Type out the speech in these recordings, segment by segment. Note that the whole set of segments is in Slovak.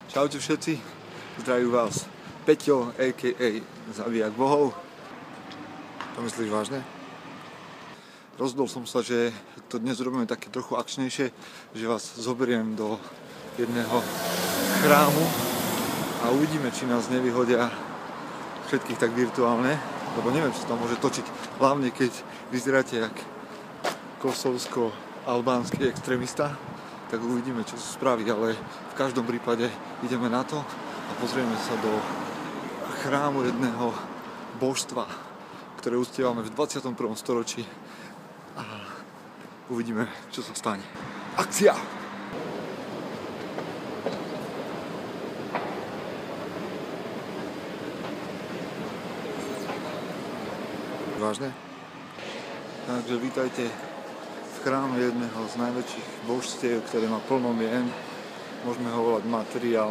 Čaute všetci, zdraví vás Peťo, a.k.a. Zabijak bohov. To myslíš vážne? Rozhodol som sa, že to dnes robíme také trochu akčnejšie, že vás zoberiem do jedného chrámu a uvidíme, či nás nevyhodia všetkých tak virtuálne, lebo neviem, čo sa tam môže točiť, hlavne keď vyzeráte jak kosovsko-albánsky extrémista, tak uvidíme, čo sa spraví, ale v každom prípade ideme na to a pozrieme sa do chrámu jedného božstva, ktoré uctievame v 21. storočí a uvidíme, čo sa stane. Akcia! Vážne? Takže vítajte v chráme jedného z najväčších božstiev, ktoré má plno mien. Môžeme ho volať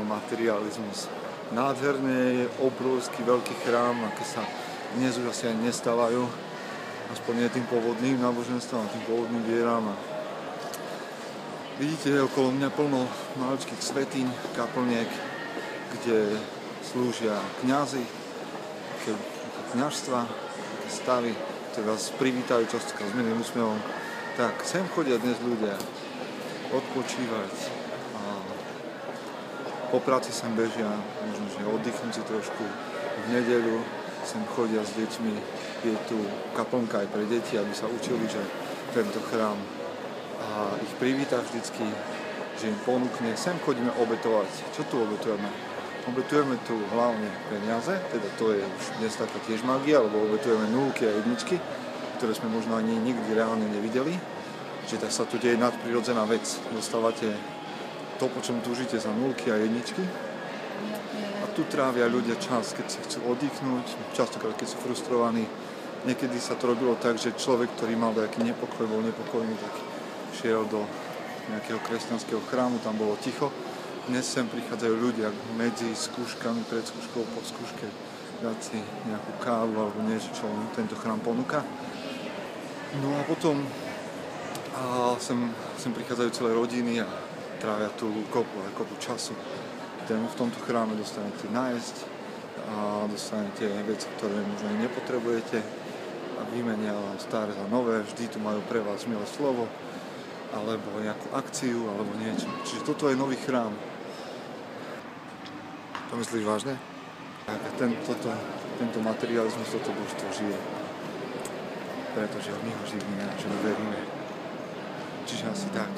materializmus. Nádherné je obrovský veľký chrám, aké sa dnes už asi ani nestávajú. Aspoň nie tým pôvodným náboženstvom, tým pôvodným vieram. Vidíte okolo mňa plno maličkých svätyň, kaplniek, kde slúžia kňazi, kňažstva, stavy, ktoré vás privítajú častokrát s milým úsmevom. Tak, sem chodia dnes ľudia odpočívať a po práci sem bežia, možno, že oddychnúť si trošku. V nedeľu sem chodia s deťmi, je tu kaplnka aj pre deti, aby sa učili, že tento chrám a ich privíta vždycky, že im ponúkne. Sem chodíme obetovať. Čo tu obetujeme? Obetujeme tu hlavne peniaze, teda to je už dnes taká tiež magia, lebo obetujeme nulky a jedničky, ktoré sme možno ani nikdy reálne nevideli. Čiže tak sa tu deje nadprirodzená vec. Dostávate to, po čom túžite, za nulky a jedničky. A tu trávia ľudia čas, keď si chcú oddychnúť, častokrát keď sú frustrovaní. Niekedy sa to robilo tak, že človek, ktorý mal nejaký nepokoj, bol nepokojný, tak šiel do nejakého kresťanského chrámu, tam bolo ticho. Dnes sem prichádzajú ľudia medzi skúškami, pred skúškou, po skúške, dať si nejakú kávu alebo niečo, čo tento chrám ponúka. No a potom sem prichádzajú celé rodiny a trávia tu kopu času. V tomto chráme dostanete nájsť a dostanete veci, ktoré možno nepotrebujete a vymenia vám staré za nové. Vždy tu majú pre vás milé slovo alebo nejakú akciu alebo niečo. Čiže toto je nový chrám. To myslíš vážne? Tak tento materializmus, toto božstvo žije. Pretože my ho živíme a že my veríme. Čiže asi tak.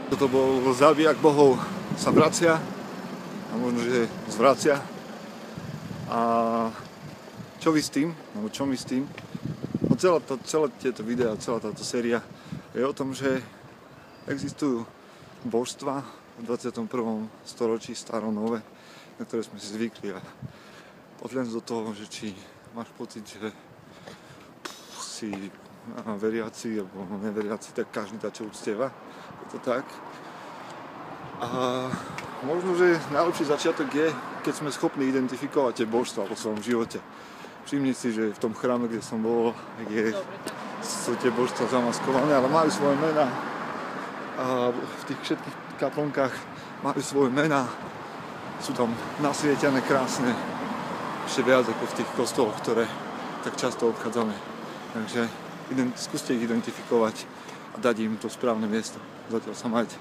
Toto bol Zabijak bohov sa vracia a možno, že zvracia. A čo vy s tým? Alebo čo my s tým? No celé tieto videá, celá táto séria je o tom, že existujú božstva v 21. storočí, staro-nové, na ktoré sme si zvykli. A odhľadom do toho, že či máš pocit, že si veriaci alebo neveriaci, tak každý tá, čo uctieva. Je to tak. A možno, že najlepší začiatok je, keď sme schopní identifikovať tie božstva vo svojom živote. Všimni si, že v tom chráme, kde som bol, sú tie božstva zamaskované, ale majú svoje mená. A v tých všetkých kaplonkách majú svoje mená. Sú tam nasvietené krásne, ešte viac ako v tých kostoloch, ktoré tak často obchádzame. Takže skúste ich identifikovať a dať im to správne miesto. Zatiaľ sa majte.